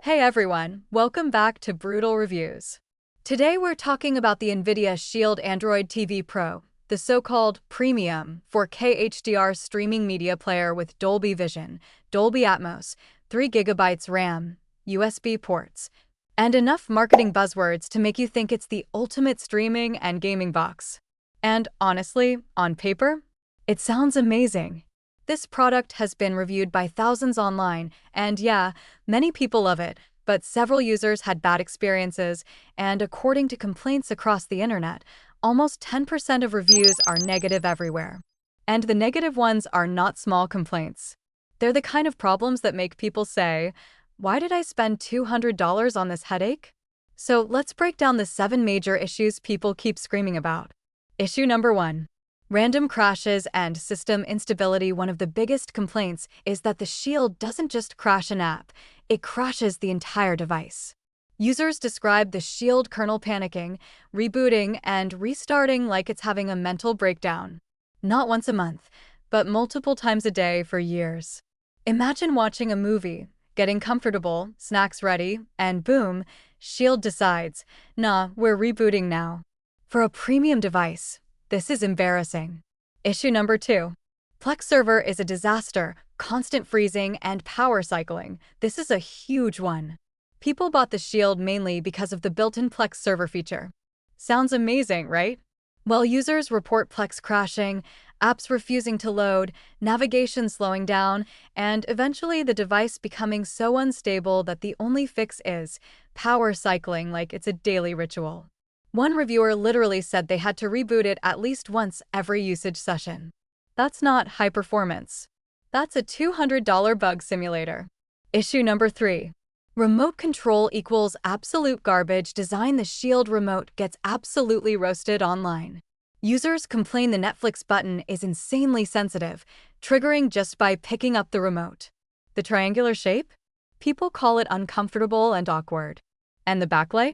Hey everyone, welcome back to Brutal Reviews. Today we're talking about the NVIDIA Shield Android TV Pro, the so-called premium 4K HDR streaming media player with Dolby Vision, Dolby Atmos, 3 GB RAM, USB ports, and enough marketing buzzwords to make you think it's the ultimate streaming and gaming box. And honestly, on paper, it sounds amazing. This product has been reviewed by thousands online, and yeah, many people love it, but several users had bad experiences, and according to complaints across the internet, almost 10% of reviews are negative everywhere. And the negative ones are not small complaints. They're the kind of problems that make people say, "Why did I spend $200 on this headache?" So let's break down the 7 major issues people keep screaming about. Issue number 1. Random crashes and system instability. One of the biggest complaints is that the Shield doesn't just crash an app, it crashes the entire device. Users describe the Shield kernel panicking, rebooting, and restarting like it's having a mental breakdown. Not once a month, but multiple times a day for years. Imagine watching a movie, getting comfortable, snacks ready, and boom, Shield decides, "Nah, we're rebooting now." For a premium device, this is embarrassing. Issue number 2. Plex Server is a disaster, constant freezing and power cycling. This is a huge one. People bought the Shield mainly because of the built-in Plex Server feature. Sounds amazing, right? Well, users report Plex crashing, apps refusing to load, navigation slowing down, and eventually the device becoming so unstable that the only fix is power cycling like it's a daily ritual. One reviewer literally said they had to reboot it at least once every usage session. That's not high performance. That's a $200 bug simulator. Issue number 3. Remote control equals absolute garbage. Design. The Shield remote gets absolutely roasted online. Users complain the Netflix button is insanely sensitive, triggering just by picking up the remote. The triangular shape? People call it uncomfortable and awkward. And the backlight?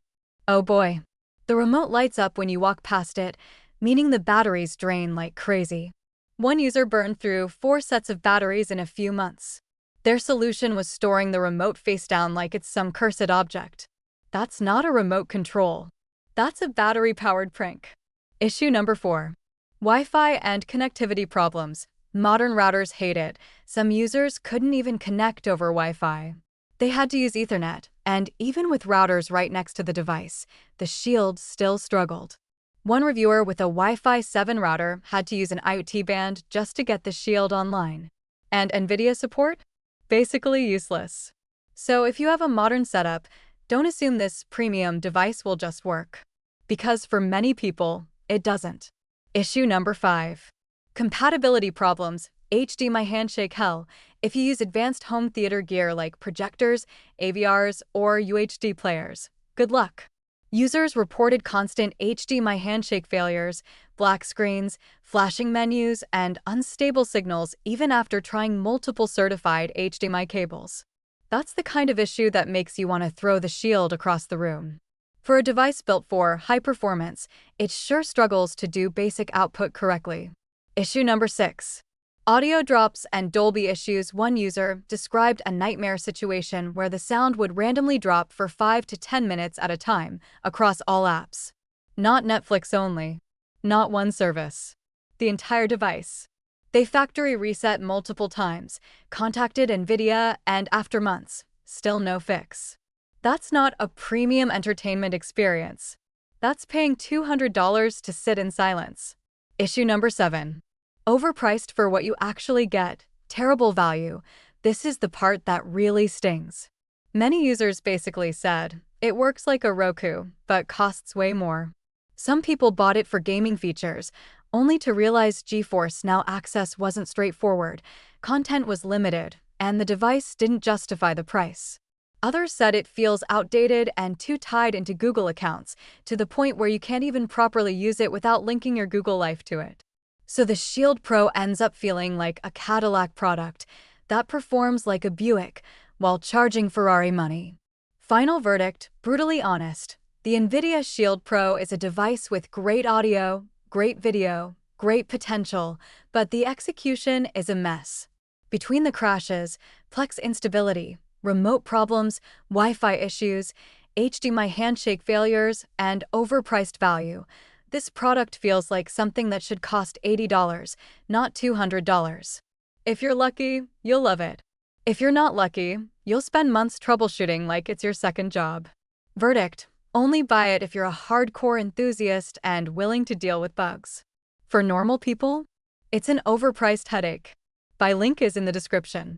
Oh boy. The remote lights up when you walk past it, meaning the batteries drain like crazy. One user burned through 4 sets of batteries in a few months. Their solution was storing the remote face down like it's some cursed object. That's not a remote control. That's a battery-powered prank. Issue number 4. Wi-Fi and connectivity problems. Modern routers hate it. Some users couldn't even connect over Wi-Fi. They had to use Ethernet, and even with routers right next to the device, the Shield still struggled. One reviewer with a Wi-Fi 7 router had to use an IoT band just to get the Shield online. And NVIDIA support? Basically useless. So if you have a modern setup, don't assume this premium device will just work. Because for many people, it doesn't. Issue number 5. Compatibility problems. HDMI handshake. Hell, if you use advanced home theater gear like projectors, AVRs, or UHD players, good luck. Users reported constant HDMI handshake failures, black screens, flashing menus, and unstable signals even after trying multiple certified HDMI cables. That's the kind of issue that makes you want to throw the Shield across the room. For a device built for high performance, it sure struggles to do basic output correctly. Issue number 6. Audio drops and Dolby issues. One user described a nightmare situation where the sound would randomly drop for 5 to 10 minutes at a time across all apps. Not Netflix only. Not one service. The entire device. They factory reset multiple times, contacted NVIDIA, and after months, still no fix. That's not a premium entertainment experience. That's paying $200 to sit in silence. Issue number 7. Overpriced for what you actually get. Terrible value. This is the part that really stings. Many users basically said, it works like a Roku, but costs way more. Some people bought it for gaming features, only to realize GeForce Now access wasn't straightforward, content was limited, and the device didn't justify the price. Others said it feels outdated and too tied into Google accounts, to the point where you can't even properly use it without linking your Google Life to it. So the Shield Pro ends up feeling like a Cadillac product that performs like a Buick while charging Ferrari money. Final verdict, brutally honest. The NVIDIA Shield Pro is a device with great audio, great video, great potential, but the execution is a mess. Between the crashes, Plex instability, remote problems, Wi-Fi issues, HDMI handshake failures, and overpriced value. This product feels like something that should cost $80, not $200. If you're lucky, you'll love it. If you're not lucky, you'll spend months troubleshooting like it's your second job. Verdict: only buy it if you're a hardcore enthusiast and willing to deal with bugs. For normal people, it's an overpriced headache. Buy link is in the description.